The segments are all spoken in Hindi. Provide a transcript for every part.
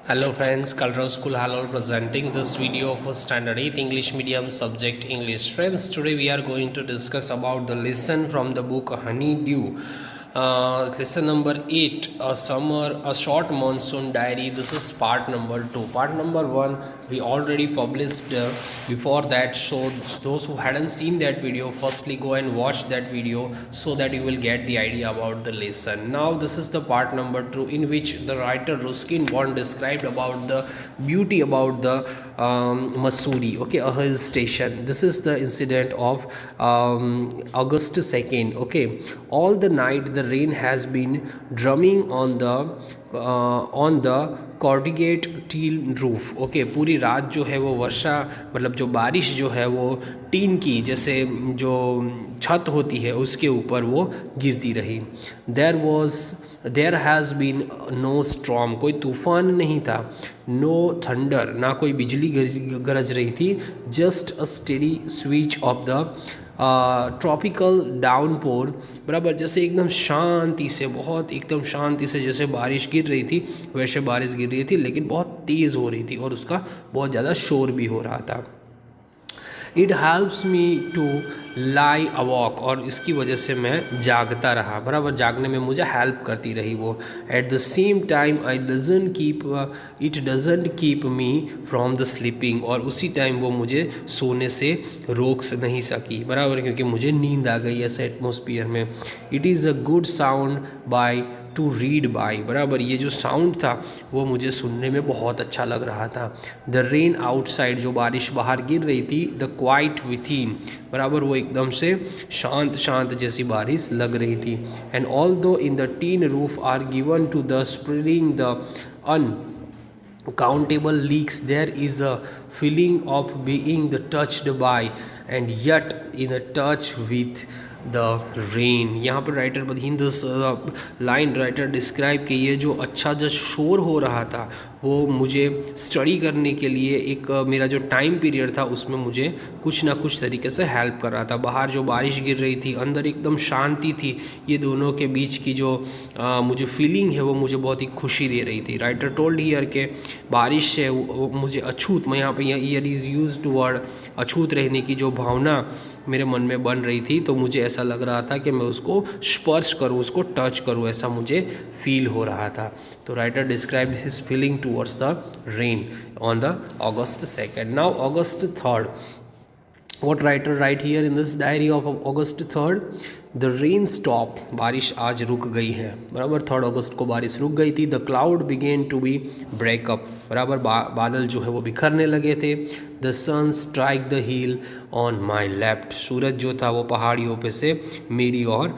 Hello friends, Kalra School Halol presenting this video for Standard 8 English Medium subject English. Friends, today we are going to discuss about the lesson from the book Honeydew. Lesson number 8, a short monsoon diary. This is part number 2. Part number 1 we already published before that, so those who hadn't seen that video, firstly go and watch that video so that you will get the idea about the lesson. Now this is the part number 2, in which the writer Ruskin Bond described about the beauty about the Mussoorie, okay, a hill station. This is the incident of August 2nd. Okay, all the night the rain has been drumming on the corrugated tin roof. Okay, पूरी रात जो है वो वर्षा मतलब जो बारिश जो है वो टीन की जैसे जो छत होती है उसके ऊपर वो गिरती रही. There has been no storm, कोई तूफान नहीं था. नो थंडर, ना कोई बिजली गरज रही थी. Just a steady switch off the tropical downpour. बराबर, जैसे एकदम शांति से, बहुत एकदम शांति से जैसे बारिश गिर रही थी वैसे बारिश गिर रही थी, लेकिन बहुत तेज़ हो रही थी और उसका बहुत ज़्यादा शोर भी हो रहा था. It helps me to lie awake, और इसकी वजह से मैं जागता रहा. बराबर, जागने में मुझे हेल्प करती रही वो. Eight the same time it doesn't keep me from the sleeping, और उसी टाइम वो मुझे सोने से रोक नहीं सकी. बराबर, क्योंकि मुझे नींद आ गई ऐसे एटमोसफियर में. It is a good sound by two read by. बराबर, ये जो साउंड था वो मुझे सुनने में बहुत अच्छा लग रहा था. द रेन आउटसाइड, जो बारिश बाहर गिर रही थी. द क्वाइट विथिन, बराबर वो एकदम से शांत शांत जैसी बारिश लग रही थी. And all though in the tin roof are given to the spring the uncountable leaks, there is a feeling of being the touched by and yet in a touch with the rain. यहाँ पर writer in this line writer describe कि ये जो अच्छा जो शोर हो रहा था वो मुझे स्टडी करने के लिए एक मेरा जो टाइम पीरियड था उसमें मुझे कुछ ना कुछ तरीके से हेल्प कर रहा था. बाहर जो बारिश गिर रही थी, अंदर एकदम शांति थी. ये दोनों के बीच की जो मुझे फीलिंग है वो मुझे बहुत ही खुशी दे रही थी. राइटर टोल्ड हियर के बारिश से मुझे अछूत, मैं यहाँ पे year is use to word अछूत रहने की जो भावना मेरे मन में बन रही थी, तो मुझे ऐसा लग रहा था कि मैं उसको स्पर्श करूँ, उसको टच करूँ, ऐसा मुझे फील हो रहा था. तो writer describe his feeling towards the rain on the August 2nd. Now August 3rd, what writer write here in this diary of August 3rd? The rain stop, बारिश आज रुक गई है. बराबर, 3 अगस्त को बारिश रुक गई थी. The cloud begin to be break up, बराबर बादल जो है वो बिखरने लगे थे. The sun strike the hill on my left, सूरज जो था वो पहाड़ियों पे से मेरी ओर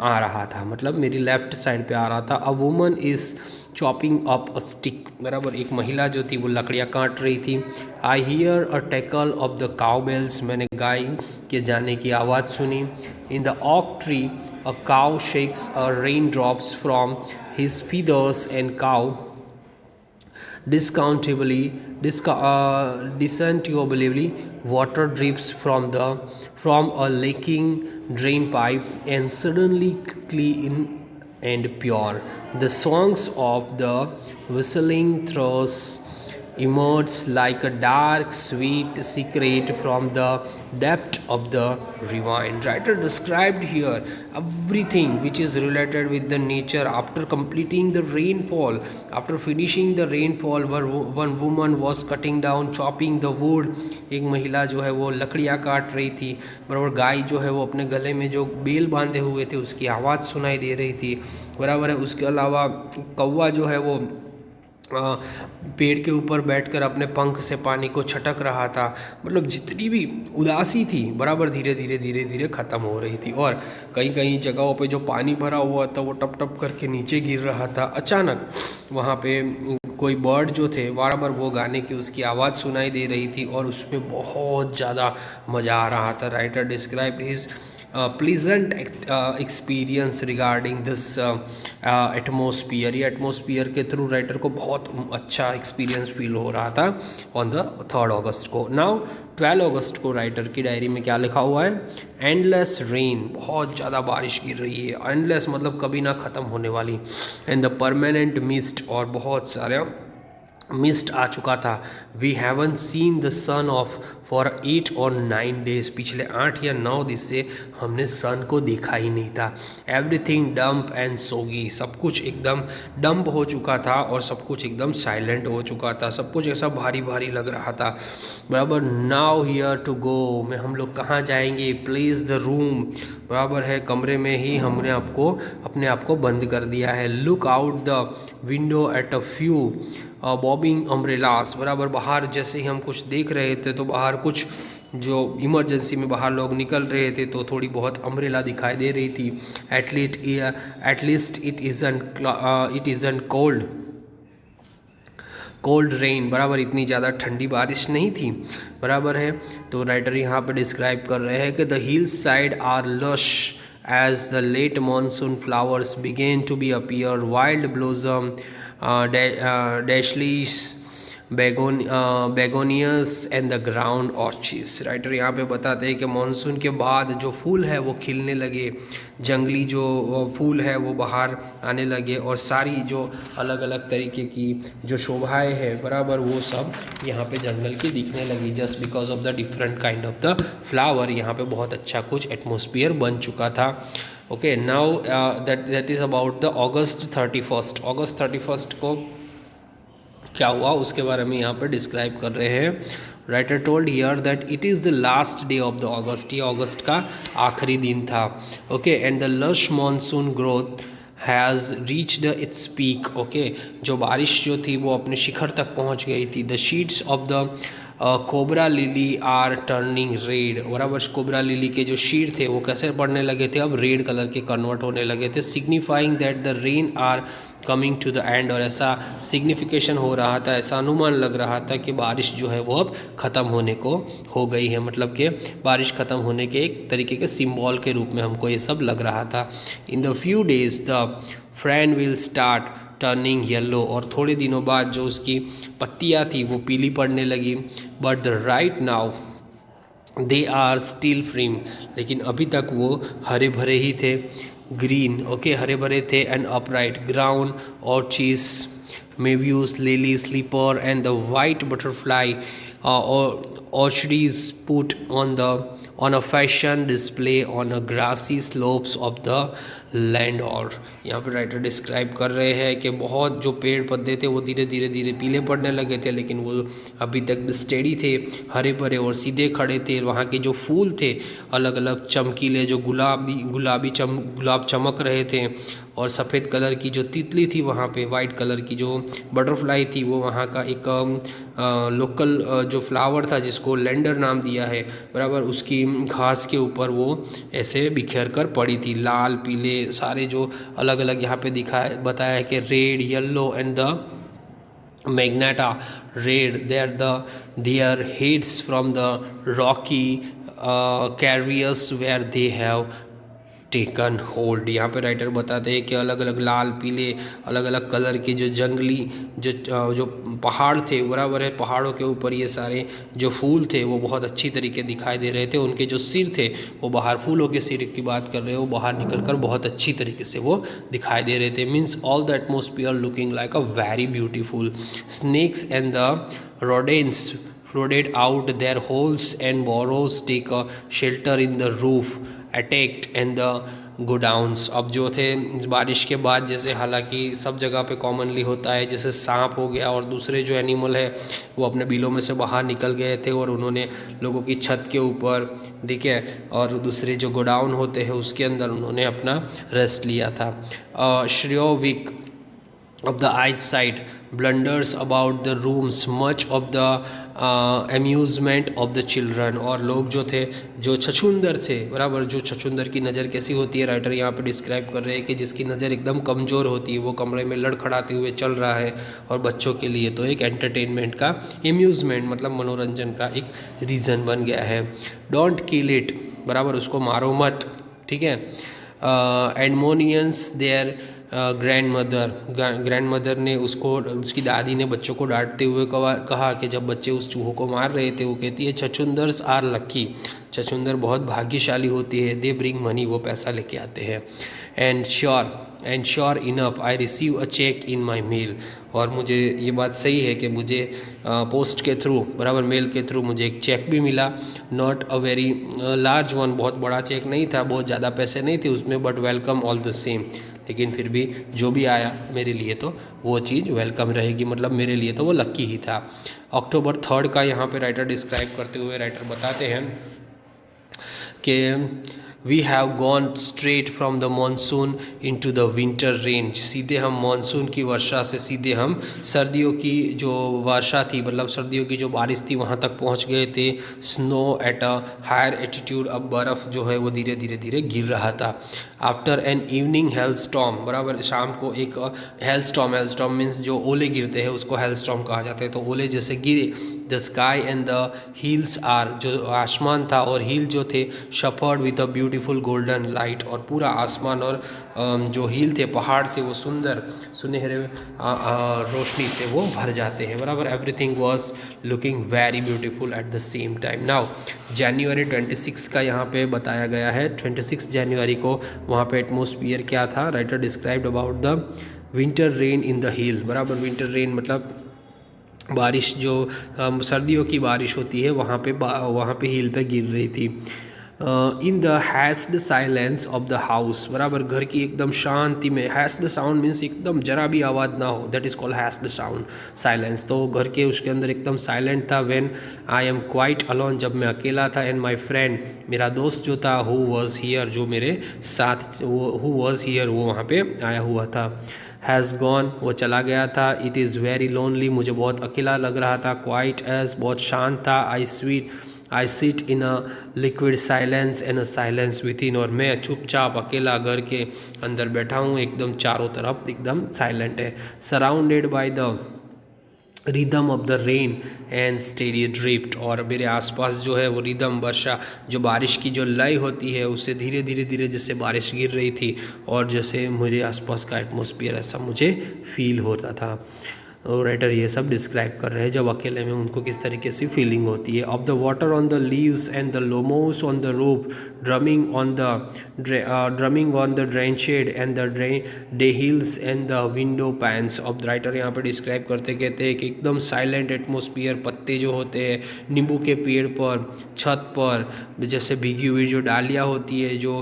आ रहा था, मतलब मेरी लेफ्ट साइड पे आ रहा था. A woman is chopping up a stick, बराबर एक महिला जो थी वो लकड़ियाँ काट रही थी. I hear a tackle of the cow bells, मैंने गाय के जाने की आवाज़ सुनी. In the oak tree a cow shakes a rain drops from his feathers and cow discontinuably water drips from a leaking drain pipe and suddenly clean and pure. The songs of the whistling thrush emerged like a dark, sweet secret from the depth of the ravine. Writer described here everything which is related with the nature. After completing the rainfall, after finishing the rainfall, one woman was cutting down, chopping the wood. एक महिला जो है वो लकड़ियाँ काट रही थी. बराबर, गाय जो है वो अपने गले में जो बेल बांधे हुए थे उसकी आवाज़ सुनाई दे रही थी. बराबर है. उसके अलावा कौवा जो है वो पेड़ के ऊपर बैठकर अपने पंख से पानी को छटक रहा था. मतलब जितनी भी उदासी थी बराबर धीरे धीरे धीरे धीरे ख़त्म हो रही थी. और कई कई जगहों पे जो पानी भरा हुआ था वो टप टप करके नीचे गिर रहा था. अचानक वहाँ पे कोई बर्ड जो थे बराबर वो गाने की उसकी आवाज़ सुनाई दे रही थी और उसमें बहुत ज़्यादा मज़ा आ रहा था. Writer describe his pleasant experience regarding this atmosphere. ये एटमोसफियर के थ्रू राइटर को बहुत अच्छा एक्सपीरियंस फील हो रहा था ऑन द 3rd अगस्त को. नाउ 12 अगस्त को राइटर की डायरी में क्या लिखा हुआ है? एंडलेस रेन, बहुत ज़्यादा बारिश गिर रही है. एंडलेस मतलब कभी ना ख़त्म होने वाली. एंड द परमानेंट मिस्ट, और बहुत सारे मिस्ट आ चुका था। We haven't seen the sun of for 8 और 9 डेज, पिछले 8 या 9 दिन से हमने सन को देखा ही नहीं था। एवरीथिंग डम्प एंड सोगी, सब कुछ एकदम डंप हो चुका था और सब कुछ एकदम साइलेंट हो चुका था, सब कुछ ऐसा भारी भारी लग रहा था। बराबर। नाउ हियर टू गो, में हम लोग कहाँ जाएंगे? प्लेस द रूम, बराबर है, कमरे में ही हमने अपने आप को बंद कर दिया है। Look out the window at a few bobbing umbrellas, बराबर, बाहर जैसे ही हम कुछ देख रहे थे तो बाहर कुछ जो इमरजेंसी में बाहर लोग निकल रहे थे तो थोड़ी बहुत अम्ब्रेला दिखाई दे रही थी। At least it isn't cold rain, बराबर, इतनी ज़्यादा ठंडी बारिश नहीं थी, बराबर है। तो राइटर यहाँ पे डिस्क्राइब कर रहे हैं कि the hill side are lush as the late monsoon flowers begin to be appear, wild blossom, dahlias, begonias and the ground orchids. Writer यहाँ पे बताते हैं कि मानसून के बाद जो फूल है वो खिलने लगे, जंगली जो फूल है वो बाहर आने लगे और सारी जो अलग अलग तरीके की जो शोभाएँ हैं, बराबर, वो सब यहाँ पे जंगल की दिखने लगी just because of the different kind of the flower. यहाँ पे बहुत अच्छा कुछ एटमॉस्फेयर बन चुका था। Okay, now that is about the August 31st। August 31st को क्या हुआ उसके बारे में यहाँ पर डिस्क्राइब कर रहे हैं। Writer told here that it is the last day of the August, ये अगस्त का आखिरी दिन था। Okay, and the lush monsoon growth has reached its peak. Okay, जो बारिश जो थी वो अपने शिखर तक पहुँच गई थी। The sheets of the cobra lily are turning red, बराबर, कोबरा लिली के जो शीट थे वो कैसे पड़ने लगे थे, अब रेड कलर के कन्वर्ट होने लगे थे। Signifying that the rain are coming to the end, और ऐसा सिग्निफिकेशन हो रहा था, ऐसा अनुमान लग रहा था कि बारिश जो है वो अब ख़त्म होने को हो गई है, मतलब कि बारिश ख़त्म होने के एक तरीके के सिंबल के रूप में हमको ये सब लग रहा था। In the few days the friend will start turning yellow, और थोड़े दिनों बाद जो उसकी पत्तियाँ थी वो पीली पड़ने लगी। But the right now they are still green, लेकिन अभी तक वो हरे भरे ही थे, ग्रीन, ओके, हरे भरे थे, and upright ground orchids, mauves, lily, slipper and the white butterfly orchids put on a fashion display on a grassy slopes of the land. और यहाँ पे राइटर डिस्क्राइब कर रहे हैं कि बहुत जो पेड़ पौधे थे वो धीरे धीरे पीले पड़ने लगे थे, लेकिन वो अभी तक स्टेडी थे, हरे भरे और सीधे खड़े थे। वहाँ के जो फूल थे अलग अलग चमकीले, जो गुलाब चमक रहे थे, और सफ़ेद कलर की जो तितली थी वहाँ पे, वाइट कलर की जो बटरफ्लाई थी, वो वहाँ का एक लोकल जो फ्लावर था जिसको लेंडर नाम दिया है, बराबर, उसकी घास के ऊपर वो ऐसे बिखेर कर पड़ी थी। लाल पीले सारे जो अलग अलग यहाँ पे बताया है कि red, yellow and the magenta red, their heads from the rocky carriers where they have taken hold. यहाँ पे राइटर बताते हैं कि अलग अलग लाल पीले अलग अलग कलर के जो जंगली जो पहाड़ थे, बराबर है, पहाड़ों के ऊपर ये सारे जो फूल थे वो बहुत अच्छी तरीके दिखाई दे रहे थे। उनके जो सिर थे वो बाहर, फूलों के सिर की बात कर रहे हो, बाहर निकलकर बहुत अच्छी तरीके से वो दिखाई दे रहे थे। Means all the atmosphere looking like a very beautiful. Snakes and the rodents floated out their holes and burrows, take a shelter in the roof, attacked and the godowns. अब जो थे बारिश के बाद, जैसे हालांकि सब जगह पे कॉमनली होता है, जैसे सांप हो गया और दूसरे जो एनिमल है वो अपने बिलों में से बाहर निकल गए थे और उन्होंने लोगों की छत के ऊपर, ठीक है, और दूसरे जो गोडाउन होते हैं उसके अंदर उन्होंने अपना रेस्ट लिया था। श्रेयोविक of the eyesight blunders about the rooms, much of the amusement of the children। और लोग जो थे, जो छछूंदर थे, बराबर, जो छछूंदर की नज़र कैसी होती है, राइटर यहाँ पे डिस्क्राइब कर रहे हैं कि जिसकी नज़र एकदम कमज़ोर होती है, वो कमरे में लड़खड़ाते हुए चल रहा है, और बच्चों के लिए तो एक एंटरटेनमेंट का, एम्यूज़मेंट मतलब मनोरंजन का एक रीज़न बन गया है। डोंट किल इट, बराबर, उसको मारो मत, ठीक है। एडमोनियंस देयर ग्रैंड मदर ने उसको, उसकी दादी ने बच्चों को डांटते हुए कहा कि जब बच्चे उस चूहों को मार रहे थे, वो कहती है छछूंदर्स आर लक्की, छछूंदर बहुत भाग्यशाली होती है, दे ब्रिंग मनी, वो पैसा लेके आते हैं। And sure and sure enough I receive a cheque in my mail, और मुझे ये बात सही है कि मुझे पोस्ट के थ्रू, बराबर मेल के थ्रू मुझे एक चेक भी मिला। Not a very large one, बहुत बड़ा चेक नहीं था, बहुत ज़्यादा पैसे नहीं थे उसमें, but welcome all the same. लेकिन फिर भी जो भी आया मेरे लिए तो वो चीज़ वेलकम रहेगी, मतलब मेरे लिए तो वो लक्की ही था। अक्टूबर 3 का यहाँ पे राइटर डिस्क्राइब करते हुए राइटर बताते हैं कि we have gone straight from the monsoon into the winter range, सीधे हम मानसून की वर्षा से सीधे हम सर्दियों की जो वर्षा थी, मतलब सर्दियों की जो बारिश थी वहाँ तक पहुँच गए थे। Snow at a higher attitude, अब बर्फ़ जो है वो धीरे धीरे धीरे गिर रहा था। After an evening hello storm, बराबर शाम को एक हेल स्टॉर्म मीन्स जो ओले गिरते हैं उसको हेल स्टॉर्म कहा जाता है, तो ओले जैसे गिरे। The sky and the hills are, जो आसमान था और हिल जो थे, shepherd with a beautiful golden light, और पूरा आसमान और जो हिल थे, पहाड़ थे, वो सुंदर सुनहरे रोशनी से वो भर जाते हैं, बराबर। Everything was looking very beautiful at the same time. Now जनवरी 26 का यहाँ पे बताया गया है, 26 जनवरी को वहाँ पे एटमॉस्फेयर क्या था। Writer described about the winter rain in the hill, बराबर। विंटर रेन मतलब बारिश जो सर्दियों की बारिश होती है वहाँ पे हिल पे गिर रही थी। In the hatched silence of the house, बराबर घर की एकदम शांति में। हैस्ड साउंड मीन्स एकदम जरा भी आवाज़ ना हो, that is called hatched sound silence. तो घर के उसके अंदर एकदम साइलेंट था। When I am quite alone, जब मैं अकेला था। एंड माई फ्रेंड, मेरा दोस्त जो था, हु वॉज हियर, जो मेरे साथ, हु वॉज हियर, वो वहाँ पे आया हुआ था। हैज़ गॉन, वो चला गया था। इट इज़ वेरी लोनली, मुझे बहुत अकेला लग रहा था। क्वाइट एज, बहुत शांत था। I sit in a liquid silence and a silence with in, और मैं चुपचाप अकेला घर के अंदर बैठा हूँ, एकदम चारों तरफ एकदम साइलेंट है। Surrounded by the rhythm of the rain and steady drift, और मेरे आसपास जो है वो रिदम, वर्षा, जो बारिश की जो लय होती है, उससे धीरे धीरे धीरे जैसे बारिश गिर रही थी, और जैसे मेरे आसपास का एटमॉस्फेयर ऐसा मुझे फील होता था। और राइटर ये सब डिस्क्राइब कर रहे हैं जब अकेले में उनको किस तरीके से फीलिंग होती है। Of the water on the leaves and the लोमोस on the roof, drumming on the drain shed and the day hills and the window panes. अब राइटर यहाँ पे डिस्क्राइब करते कहते हैं कि एकदम साइलेंट एटमॉस्फेयर, पत्ते जो होते हैं नींबू के पेड़ पर, छत पर जैसे भीगी हुई जो डालियाँ होती है, जो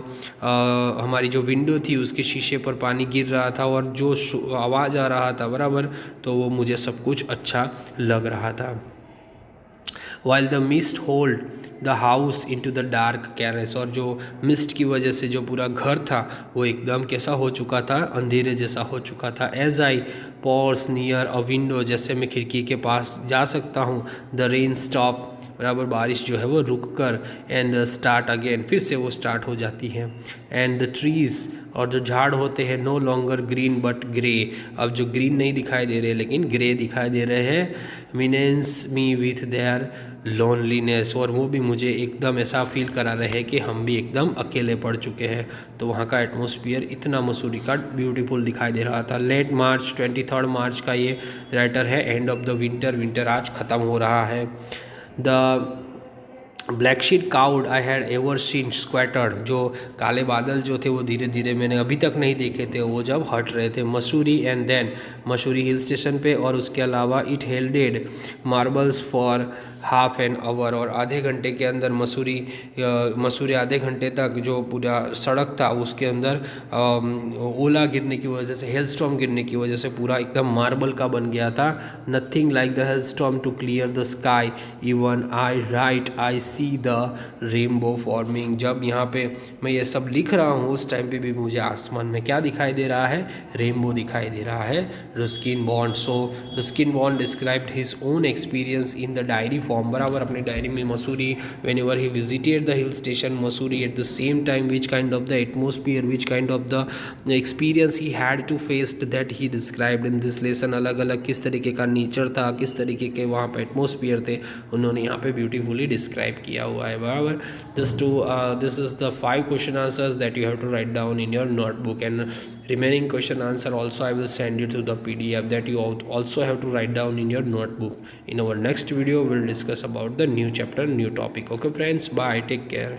हमारी जो विंडो थी उसके शीशे पर पानी गिर रहा था, और जो आवाज़ आ रहा था, बराबर, तो वो मुझे सब कुछ अच्छा लग रहा था। While the mist hold the house into the dark caress, और जो मिस्ट की वजह से जो पूरा घर था वो एकदम कैसा हो चुका था, अंधेरे जैसा हो चुका था। As I pause near a window, जैसे मैं खिड़की के पास जा सकता हूँ। द रेन स्टॉप, बराबर बारिश जो है वो रुक कर, एंड स्टार्ट अगेन, फिर से वो स्टार्ट हो जाती है। एंड द ट्रीज़, और जो झाड़ होते हैं, no longer green but grey, अब जो ग्रीन नहीं दिखाई दे रहे लेकिन ग्रे दिखाई दे रहे हैं। मीनेंस मी विथ देयर लोनलीनेस, और वो भी मुझे एकदम ऐसा फील करा रहे हैं कि हम भी एकदम अकेले पड़ चुके हैं। तो वहाँ का एटमॉस्फेयर इतना मसूरी का ब्यूटीफुल दिखाई दे रहा था। लेट मार्च, 23 मार्च का ये राइटर है। End of the winter, winter आज ख़त्म हो रहा है। The black sheet cloud I had ever seen scattered, जो काले बादल जो थे वो धीरे धीरे मैंने अभी तक नहीं देखे थे, वो जब हट रहे थे। Mussoorie and then, Mussoorie hill station पे, और उसके अलावा it hailed marbles for half an hour, और आधे घंटे के अंदर मसूरी आधे घंटे तक जो पूरा सड़क था उसके अंदर ओला गिरने की वजह से, हेल स्टॉर्म गिरने की वजह से पूरा एकदम मार्बल का बन गया था। Nothing like the hail storm to clear the sky, even I see the rainbow forming. जब यहाँ पे मैं ये सब लिख रहा हूँ उस टाइम पे भी मुझे आसमान में क्या दिखाई दे रहा है, रेनबो दिखाई दे रहा है। Ruskin Bond, so Ruskin Bond described his own experience in the diary form, बराबर अपनी डायरी में Mussoorie, whenever he visited the hill station Mussoorie, at the same time which kind of the atmosphere, which kind of the experience he had to faced, that he described in this lesson. अलग अलग किस तरीके का नेचर था, किस तरीके के वहाँ पे एटमोसफियर थे, उन्होंने यहाँ पे ब्यूटीफुली डिस्क्राइब किया हुआ है, बराबर। Just to this is the 5 question answers that you have to write down in your notebook, and remaining question answer also I will send you to the PDF that you also have to write down in your notebook. In our next video we will discuss about the new chapter, new topic. Okay friends, bye, take care.